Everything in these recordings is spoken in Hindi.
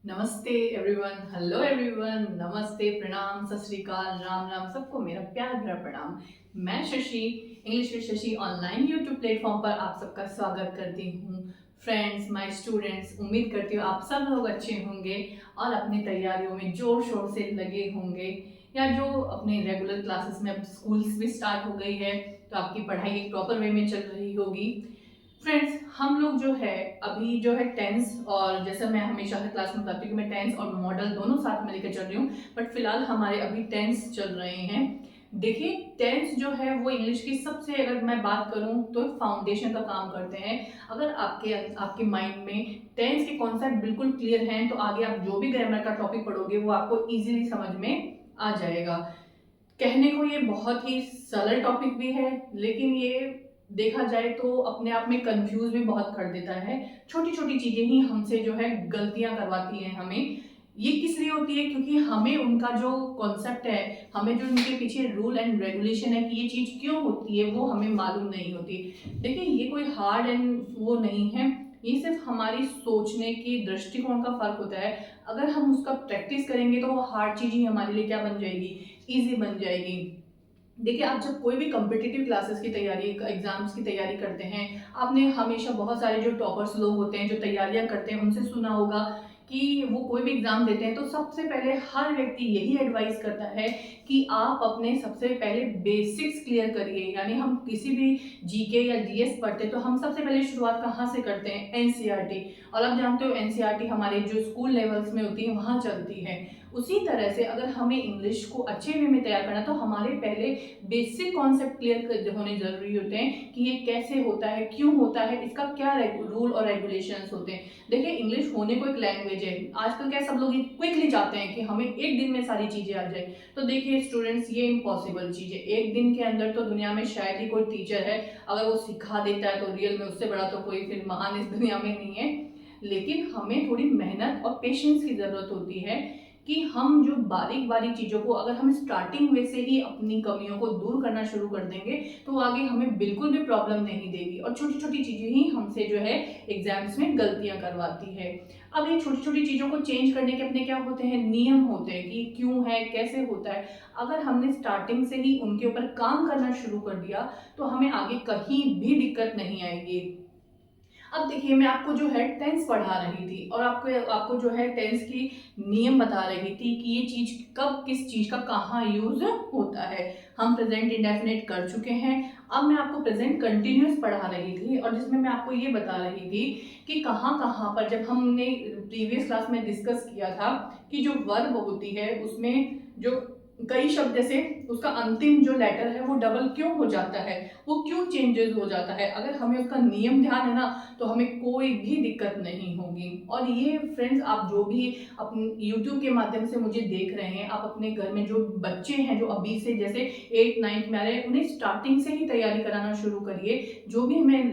नमस्ते एवरीवन, हेलो एवरीवन, नमस्ते, प्रणाम, सत श्री अकाल, राम राम, सबको मेरा प्यार भरा प्रणाम। मैं Shashi, English with Shashi online YouTube platform पर आप सबका स्वागत करती हूँ। फ्रेंड्स, माय स्टूडेंट्स, उम्मीद करती हूँ आप सब लोग अच्छे होंगे और अपनी तैयारियों में जोर शोर से लगे होंगे, या जो अपने रेगुलर क्लासेस में, अब स्कूल्स भी स्टार्ट हो गई है तो आपकी पढ़ाई एक प्रॉपर वे में चल रही होगी। फ्रेंड्स, हम लोग जो है अभी जो है टेंस, और जैसे मैं हमेशा हर क्लास में बताती हूँ कि मैं टेंस और मॉडल दोनों साथ में लेकर चल रही हूँ, बट फिलहाल हमारे अभी टेंस चल रहे हैं। देखिए, टेंस जो है वो इंग्लिश की सबसे, अगर मैं बात करूं तो फाउंडेशन का काम करते हैं। अगर आपके माइंड में टेंस के कॉन्सेप्ट बिल्कुल क्लियर हैं तो आगे आप जो भी ग्रामर का टॉपिक पढ़ोगे वो आपको इजीली समझ में आ जाएगा। कहने को ये बहुत ही सरल टॉपिक भी है, लेकिन ये देखा जाए तो अपने आप में कंफ्यूज भी बहुत कर देता है। छोटी छोटी चीजें ही हमसे जो है गलतियां करवाती हैं हमें। ये किस लिए होती है? क्योंकि हमें उनका जो कॉन्सेप्ट है, हमें जो उनके पीछे रूल एंड रेगुलेशन है कि ये चीज क्यों होती है, वो हमें मालूम नहीं होती। देखिए, ये कोई हार्ड एंड वो नहीं है, ये सिर्फ हमारी सोचने की दृष्टिकोण का फर्क होता है। अगर हम उसका प्रैक्टिस करेंगे तो वो हार्ड चीज ही हमारे लिए क्या बन जाएगी, इजी बन जाएगी। देखिए, आप जब कोई भी कॉम्पिटिटिव क्लासेस की तैयारी, एग्जाम्स की तैयारी करते हैं, आपने हमेशा बहुत सारे जो टॉपर्स लोग होते हैं जो तैयारियां करते हैं उनसे सुना होगा कि वो कोई भी एग्जाम देते हैं तो सबसे पहले हर व्यक्ति यही एडवाइस करता है कि आप अपने सबसे पहले बेसिक्स क्लियर करिए। यानी हम किसी भी जीके या जीएस पढ़ते तो हम सबसे पहले शुरुआत कहाँ से करते हैं? एनसीईआरटी। और आप जानते हो एनसीईआरटी हमारे जो स्कूल लेवल्स में होती है वहाँ चलती है। उसी तरह से अगर हमें इंग्लिश को अच्छे वे में तैयार करना तो हमारे पहले बेसिक कॉन्सेप्ट क्लियर होने जरूरी होते हैं कि ये कैसे होता है, क्यों होता है, इसका क्या रूल और रेगुलेशंस होते हैं। देखिए, इंग्लिश होने को एक लैंग्वेज है। आजकल क्या सब लोग क्विकली चाहते हैं कि हमें एक दिन में सारी चीजें आ जाए। तो देखिए स्टूडेंट्स, ये इम्पॉसिबल चीज है। एक दिन के अंदर तो दुनिया में शायद ही कोई टीचर है, अगर वो सिखा देता है तो रियल में उससे बड़ा तो कोई फिर महान इस दुनिया में नहीं है। लेकिन हमें थोड़ी मेहनत और पेशेंस की जरूरत होती है कि हम जो बारीक बारीक चीज़ों को अगर हम स्टार्टिंग में से ही अपनी कमियों को दूर करना शुरू कर देंगे तो आगे हमें बिल्कुल भी प्रॉब्लम नहीं देगी। और छोटी छोटी चीज़ें ही हमसे जो है एग्जाम्स में गलतियां करवाती है। अब ये छोटी छोटी चीज़ों को चेंज करने के अपने क्या होते हैं, नियम होते हैं कि क्यों है, कैसे होता है। अगर हमने स्टार्टिंग से ही उनके ऊपर काम करना शुरू कर दिया तो हमें आगे कहीं भी दिक्कत नहीं आएगी। अब देखिए, मैं आपको जो है टेंस पढ़ा रही थी और आपको आपको जो है टेंस की नियम बता रही थी कि ये चीज कब किस चीज का कहाँ यूज होता है। हम प्रेजेंट इंडेफिनिट कर चुके हैं। अब मैं आपको प्रेजेंट कंटिन्यूअस पढ़ा रही थी और जिसमें मैं आपको ये बता रही थी कि कहाँ कहाँ पर, जब हमने प्रीवियस क्लास में डिस्कस किया था कि जो वर्ब होती है उसमें जो कई शब्द, जैसे उसका अंतिम जो लेटर है वो डबल क्यों हो जाता है, वो क्यों चेंजेस हो जाता है, अगर हमें उसका नियम ध्यान है ना तो हमें कोई भी दिक्कत नहीं होगी। और ये फ्रेंड्स, आप जो भी अपने यूट्यूब के माध्यम से मुझे देख रहे हैं, आप अपने घर में जो बच्चे हैं जो अभी से जैसे 8 9 में आ रहे हैं, उन्हें स्टार्टिंग से ही तैयारी कराना शुरू करिए। जो भी मैं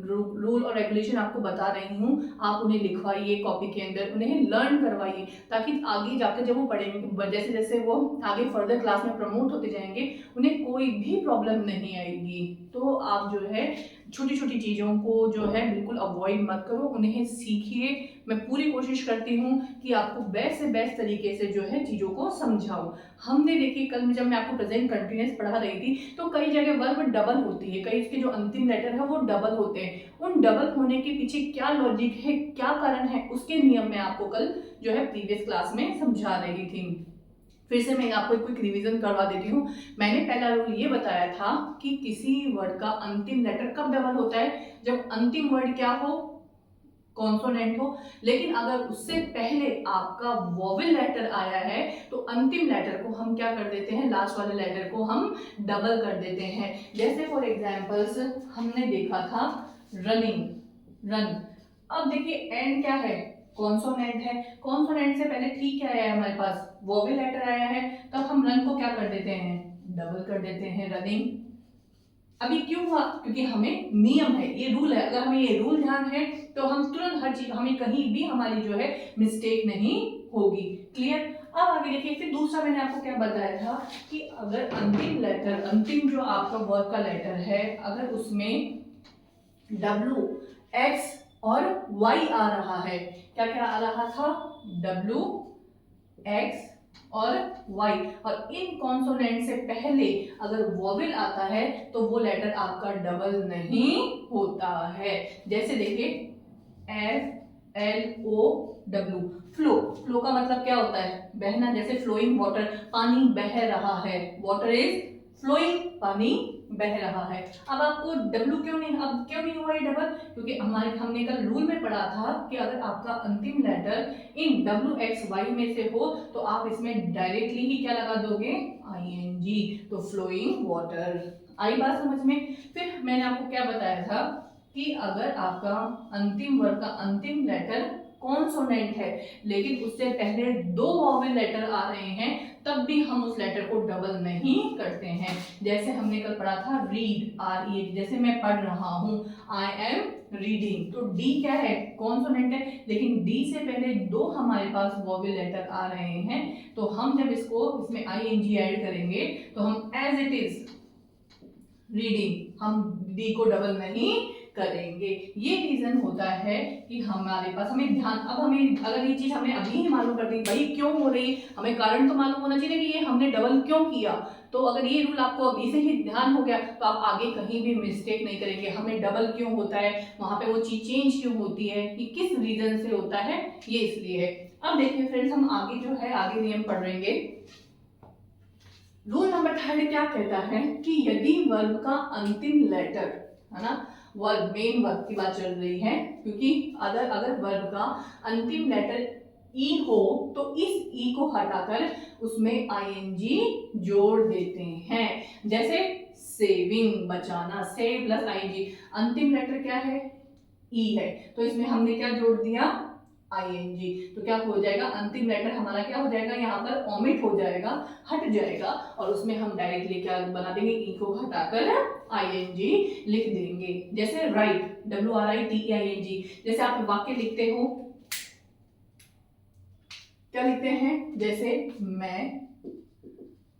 रूल और रेगुलेशन आपको बता रही हूँ आप उन्हें लिखवाइए कॉपी के अंदर, उन्हें लर्न करवाइए, ताकि आगे जाकर जब वो पढ़ेंगे, जैसे जैसे वो आगे फर्दर क्लास में प्रमोट होते जाएंगे, उन्हें कोई भी प्रॉब्लम नहीं आएगी। तो आप जो है छोटी छोटी चीज़ों को जो है बिल्कुल अवॉइड मत करो, उन्हें सीखिए। मैं पूरी कोशिश करती हूँ कि आपको बेस्ट से बेस्ट तरीके से जो है चीज़ों को समझाऊं। हमने देखी कल जब मैं आपको प्रेजेंट कंटिन्यूअस पढ़ा रही थी तो कई जगह वर्ब डबल होती है, कई उसके जो अंतिम लेटर है वो डबल होते हैं। उन डबल होने के पीछे क्या लॉजिक है, क्या कारण है, उसके नियम मैं आपको कल जो है प्रीवियस क्लास में समझा रही थी। फिर से मैं आपको एक क्विक रिवीजन करवा देती हूँ। मैंने पहला रूल ये बताया था कि किसी वर्ड का अंतिम लेटर कब डबल होता है, जब अंतिम वर्ड क्या हो, कॉन्सोनेंट हो। लेकिन अगर उससे पहले आपका वोवेल लेटर आया है तो अंतिम लेटर को हम क्या कर देते हैं, लास्ट वाले लेटर को हम डबल कर देते हैं। जैसे फॉर एग्जांपल्स हमने देखा था रनिंग, रन। अब देखिए एंड क्या है, कॉन्सोनेंट है। कॉन्सोनेंट से पहले ठीक क्या आया है हमारे पास, वोवेल लेटर आया है, तब हम रन को क्या कर देते हैं, डबल कर देते हैं, रनिंग। अभी क्यों हुआ, क्योंकि हमें नियम है, ये रूल है। अगर हमें ये रूल ध्यान है तो हम तुरंत हर चीज, हमें कहीं भी हमारी जो है मिस्टेक नहीं होगी। क्लियर? अब आगे देखिए, फिर दूसरा मैंने आपको क्या बताया था कि अगर अंतिम लेटर, अंतिम जो आपका वर्ड का लेटर है, अगर उसमें W X और y आ रहा है, क्या क्या आ रहा था, w x और y, और इन कॉन्सोनेंट से पहले अगर वॉवेल आता है तो वो लेटर आपका डबल नहीं होता है। जैसे देखिए FLO, फ्लो, फ्लो का मतलब क्या होता है, बहना, जैसे फ्लोइंग वाटर, पानी बह रहा है, वाटर इज फ्लोइंग, पानी बह रहा है। अब आपको W क्यों नहीं हुआ ये डबल, क्योंकि हमने कल रूल में पढ़ा था कि अगर आपका अंतिम लेटर इन WXY में से हो तो आप इसमें डायरेक्टली ही क्या लगा दोगे, ING, तो फ्लोइंग वाटर। आई बात समझ में। फिर मैंने आपको क्या बताया था कि अगर आपका अंतिम वर्ड का अंतिम लेटर कॉन्सोनेंट है लेकिन उससे पहले 2 वॉवेल लेटर आ रहे हैं, तब भी हम उस लेटर को डबल नहीं करते हैं। जैसे हमने कल पढ़ा था रीड, RE, जैसे मैं पढ़ रहा हूं, आई एम रीडिंग, तो डी क्या है, कॉन्सोनेंट है, लेकिन डी से पहले 2 हमारे पास वॉवेल लेटर आ रहे हैं, तो हम जब इसमें ING ऐड करेंगे तो हम एज इट इज रीडिंग, हम डी को डबल नहीं करेंगे। ये रीजन होता है कि हमारे पास, हमें ध्यान, अब हमें अगर ये चीज हमें अभी ही मालूम कर दी भाई क्यों हो रही, हमें कारण तो मालूम होना चाहिए कि ये हमने डबल क्यों किया, तो अगर ये रूल आपको अभी से ही ध्यान हो गया तो आप आगे कहीं भी मिस्टेक नहीं करेंगे। हमें डबल क्यों होता है, वहां पे वो चीज चेंज क्यों होती है, कि किस रीजन से होता है, ये इसलिए है। अब देखिए फ्रेंड्स, हम आगे जो है आगे नियम पढ़ लेंगे। रूल नंबर 3 क्या कहता है कि यदि वर्ब का अंतिम लेटर, है ना, वर्ब, मेन वर्ब की बात चल रही है, क्योंकि अगर वर्ब का अंतिम लेटर ई हो तो इस ई को हटाकर उसमें ING जोड़ देते हैं। जैसे सेविंग, बचाना, सेव प्लस ING, अंतिम लेटर क्या है, ई है, तो इसमें हमने क्या जोड़ दिया, ING, तो क्या हो जाएगा, अंतिम लेटर हमारा क्या हो जाएगा, यहाँ पर ओमिट हो जाएगा, हट जाएगा, और उसमें हम डायरेक्टली क्या बना देंगे, ई को हटाकर ING लिख देंगे। जैसे राइट, WRITEING, जैसे आप वाक्य लिखते हो, क्या लिखते हैं, जैसे मैं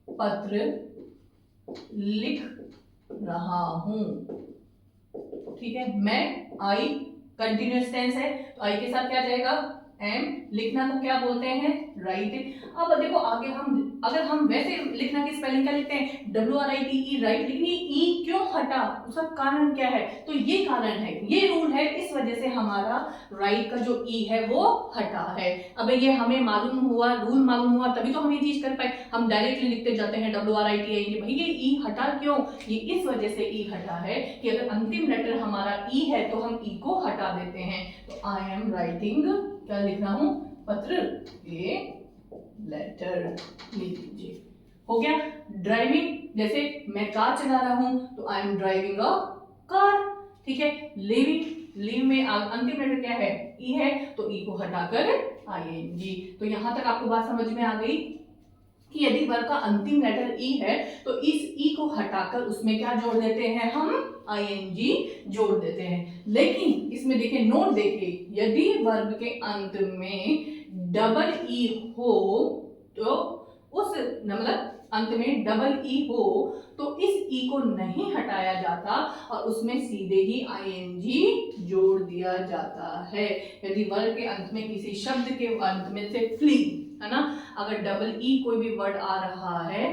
पत्र लिख रहा हूं, ठीक है, मैं, आई कंटिन्यूअस टेंस है तो आई के साथ क्या जाएगा, एम, लिखना को क्या बोलते हैं, राइट। अब देखो आगे अगर हम वैसे लिखना की स्पेलिंग क्या लिखते हैं, WRITE, राइट, लेकिन ये ई क्यों हटा, उसका कारण क्या है, तो ये कारण है, ये रूल है, इस वजह से हमारा राइट का जो ई है वो हटा है। अब ये हमें मालूम हुआ, रूल मालूम हुआ, तभी तो हम ये चीज कर पाए, हम डायरेक्टली लिखते जाते हैं WRITE, भाई ये ई हटा क्यों, ये इस वजह से ई हटा है कि अगर अंतिम लेटर हमारा ई है तो हम ई को हटा देते हैं। तो आई एम राइटिंग, क्या लिख रहा हूं, पत्र, ए लेटर, लिख लीजिए, हो गया। ड्राइविंग, जैसे मैं कार चला रहा हूं तो I am driving a car, ठीक है। लिविंग, लिव में अंतिम लेटर क्या है, ई है, तो ई को हटाकर ING। तो यहां तक आपको बात समझ में आ गई कि यदि वर्ब का अंतिम लेटर ई है तो इस ई को हटाकर उसमें क्या जोड़ देते हैं, हम ING जोड़ देते हैं। लेकिन इसमें देखिए, नोट देखिए, यदि वर्ब के अंत में डबल ई हो तो उस, मतलब अंत में डबल ई हो तो इस ई को नहीं हटाया जाता और उसमें सीधे ही ING जोड़ दिया जाता है। यदि वर्ब के अंत में किसी शब्द के अंत में से फ्ली, है ना, अगर डबल ई कोई भी वर्ड आ रहा है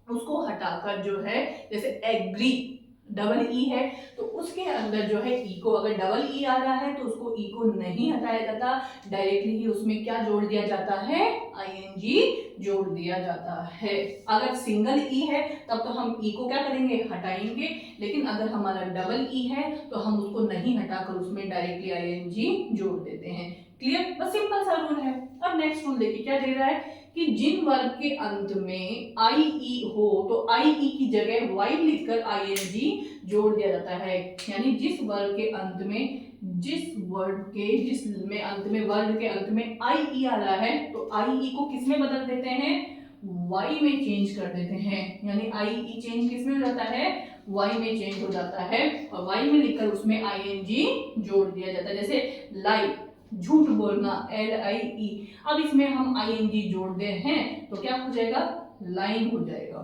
उसको हटाकर जो है, जैसे एग्री, डबल ई है तो उसके अंदर जो है ई को, अगर डबल ई आ रहा है तो उसको ई को नहीं हटाया जाता, डायरेक्टली ही उसमें क्या जोड़ दिया जाता है, ING जोड़ दिया जाता है। अगर सिंगल ई है तब तो हम ई को क्या करेंगे, हटाएंगे, लेकिन अगर हमारा डबल ई है तो हम उसको नहीं हटाकर उसमें डायरेक्टली ING जोड़ देते हैं। क्लियर, बस सिंपल सा रूल है। अब नेक्स्ट रूल देखिए क्या दे रहा है कि जिन वर्ब के अंत में IE हो तो IE की जगह Y लिखकर ING जोड़ दिया जाता है। यानी जिस वर्ड के अंत में अंत में वर्ड के अंत में IE आ रहा है तो IE को किस में बदल देते हैं, Y में चेंज कर देते हैं। यानी IE चेंज किस में हो जाता है, Y में चेंज हो जाता है, और Y में लिखकर उसमें ING जोड़ दिया जाता है। जैसे लाई, झूठ बोलना, LIE, अब इसमें हम ING जोड़ दे हैं तो क्या हो जाएगा, लाइन हो जाएगा,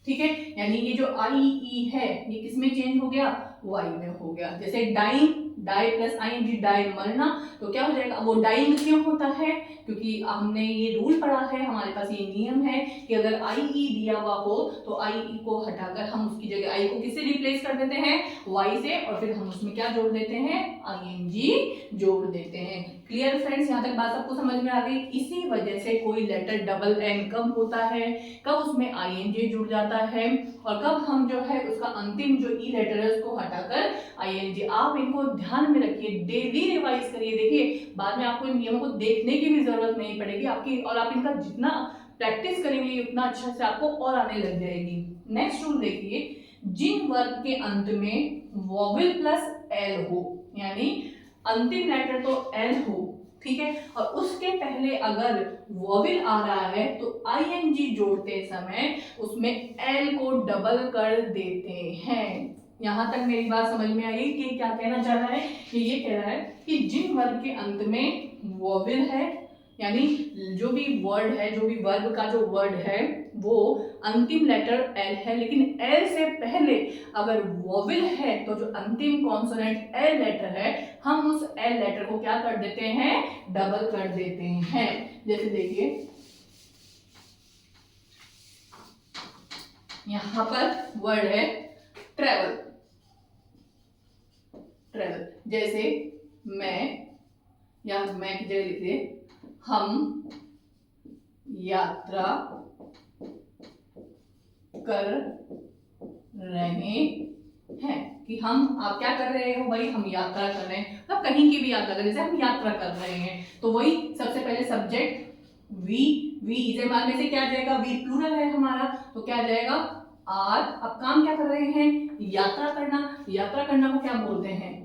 ठीक है। यानी ये जो IE है ये किसमें चेंज हो गया, वाई में हो गया। जैसे dying, die plus I N G, die मरना, तो क्या हो जाएगा, वो डाइंग क्यों होता है, क्योंकि हमने ये रूल पढ़ा है, हमारे पास ये नियम है कि अगर आई ई दिया हुआ हो तो आई ई को हटाकर हम उसकी जगह आई को किससे रिप्लेस कर देते हैं, वाई से, और फिर हम उसमें क्या जोड़ देते हैं, आईएनजी जोड़ देते हैं। क्लियर फ्रेंड्स, यहाँ तक बात सबको समझ में आ गई। इसी वजह से कोई लेटर डबल एन कब होता है, कब उसमें आईएनजी जुड़ जाता है, और कब हम जो है उसका अंतिम जो ई लेटर है उसको हटाकर आईएनजी। आप इनको ध्यान में रखिए, डेली रिवाइज करिए। देखिए बाद में आपको इन नियमों को देखने की भी जरूरत नहीं पड़ेगी आपकी, और आप इनका जितना प्रैक्टिस करेंगे उतना अच्छा से आपको और आने लग जाएगी। नेक्स्ट रूल देखिए, जिन वर्ग के अंत में वॉवेल प्लस एल हो, यानी अंतिम लेटर तो एल हो, ठीक है, और उसके पहले अगर वॉवेल आ रहा है तो आईएनजी जोड़ते समय उसमें एल को डबल कर देते हैं। यहां तक मेरी बात समझ में आई कि क्या कहना चाह रहा है, कि ये कह रहा है कि जिन वर्ग के अंत में वॉवेल है, यानी जो भी वर्ड है, जो भी वर्ग का जो वर्ड है वो अंतिम लेटर एल है, लेकिन एल से पहले अगर वॉवेल है तो जो अंतिम कॉन्सोनेंट एल लेटर है हम उस एल लेटर को क्या कर देते हैं, डबल कर देते हैं। जैसे देखिए यहां पर वर्ड है ट्रेवल, ट्रेवल, जैसे मैं, या मैं की जगह लिखिए हम यात्रा कर रहे हैं, कि हम, आप क्या कर रहे हो भाई, हम यात्रा कर रहे हैं, मतलब कहीं की भी यात्रा कर रहे हैं, जैसे हम यात्रा कर रहे हैं, तो वही सबसे पहले सब्जेक्ट वी, वी इजेमाल में से क्या आ जाएगा, वी प्लूरल है हमारा, तो क्या आ जाएगा आर। अब काम क्या कर रहे हैं, यात्रा करना, यात्रा करना को क्या बोलते हैं,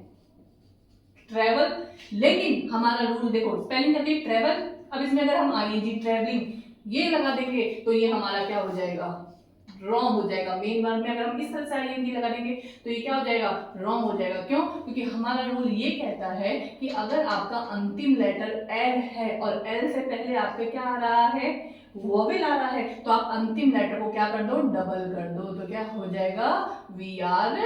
ट्रेवल। लेकिन हमारा रूल देखो, स्पेलिंग करके ट्रेवल, अब इसमें अगर हम आईएनजी ट्रेवलिंग ये लगा देंगे तो ये हमारा क्या हो जाएगा, रॉन्ग हो जाएगा। मेन वर्ब में अगर हम इस तरह से आईएनजी लगा देंगे तो ये क्या हो जाएगा, रॉन्ग हो जाएगा। क्यों, क्योंकि हमारा रूल ये कहता है कि अगर आपका अंतिम लेटर एल है और एल से पहले आपके क्या आ रहा है, वोवेल आ रहा है, तो आप अंतिम लेटर को क्या कर दो, डबल कर दो, तो क्या हो जाएगा, वी आर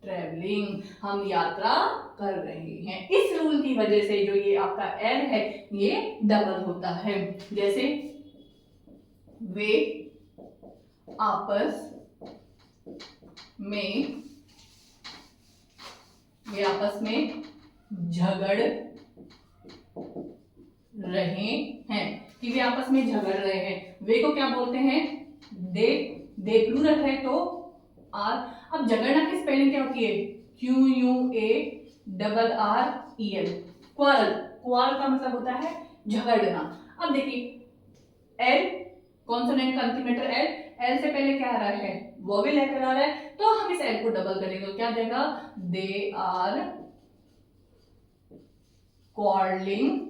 ट्रेवलिंग, हम यात्रा कर रहे हैं। इस रूल की वजह से जो ये आपका एल है ये डबल होता है। जैसे वे आपस में, वे आपस में झगड़ रहे हैं, कि वे आपस में झगड़ रहे हैं, वे को क्या बोलते हैं, दे, दे प्लूरल है तो आर। अब झगड़ना की स्पेलिंग क्या होती है, Q U A double R E L, quarrel, quarrel का मतलब होता है झगड़ना। अब देखिए एल कॉन्सोनेंट का अंतिम लेटर एल, एल से पहले क्या आ रहा है, वोवेल लेटर आ रहा है, तो हम इस एल को डबल करेंगे तो क्या आ जाएगा, दे आर क्वारलिंग,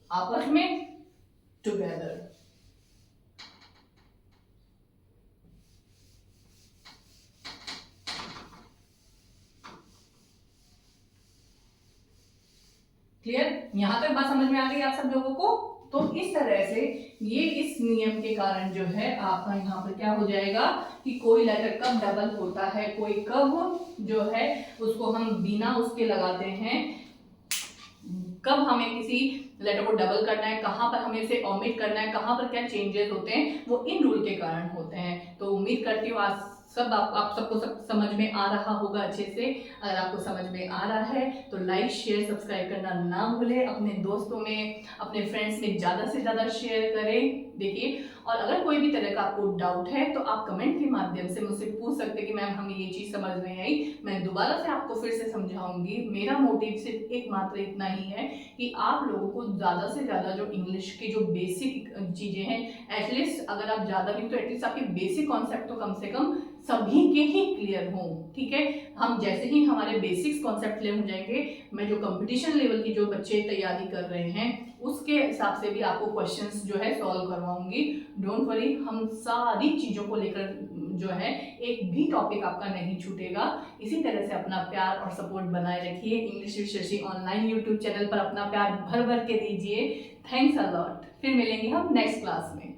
आपस में, टुगेदर। क्लियर, यहां तक बात समझ में आ गई आप सब लोगों को। तो इस तरह से ये इस नियम के कारण जो है आपका यहाँ पर क्या हो जाएगा कि कोई लेटर कब डबल होता है, कोई कब जो है उसको हम बिना उसके लगाते हैं, कब हमें किसी लेटर को डबल करना है, कहाँ पर हमें इसे ओमिट करना है, कहाँ पर क्या चेंजेस होते हैं, वो इन रूल के कारण होते हैं। तो उम्मीद करती हूँ आज सब आप सबको सब समझ में आ रहा होगा अच्छे से। अगर आपको समझ में आ रहा है तो लाइक शेयर सब्सक्राइब करना ना भूलें, अपने दोस्तों में, अपने फ्रेंड्स में ज़्यादा से ज़्यादा शेयर करें। देखिए, और अगर कोई भी तरह का आपको डाउट है तो आप कमेंट के माध्यम से मुझसे पूछ सकते हैं कि मैम हमें ये चीज़ समझ नहीं आई, मैं दोबारा से आपको फिर से समझाऊंगी। मेरा मोटिव सिर्फ एकमात्र इतना ही है कि आप लोगों को ज़्यादा से ज़्यादा जो इंग्लिश की जो बेसिक चीज़ें हैं, एटलीस्ट अगर आप ज़्यादा नहीं तो एटलीस्ट आपके बेसिक कॉन्सेप्ट तो कम से कम सभी के ही क्लियर हों। ठीक है, हम जैसे ही हमारे बेसिक्स कॉन्सेप्ट क्लियर हो जाएंगे, मैं जो कंपटीशन लेवल की जो बच्चे तैयारी कर रहे हैं उसके हिसाब से भी आपको क्वेश्चंस जो है सॉल्व करवाऊंगी। डोंट वरी, हम सारी चीज़ों को लेकर जो है एक भी टॉपिक आपका नहीं छूटेगा। इसी तरह से अपना प्यार और सपोर्ट बनाए रखिए। English with Shashi online YouTube channel पर अपना प्यार भर भर के दीजिए। Thanks a lot. फिर मिलेंगे हम नेक्स्ट क्लास में।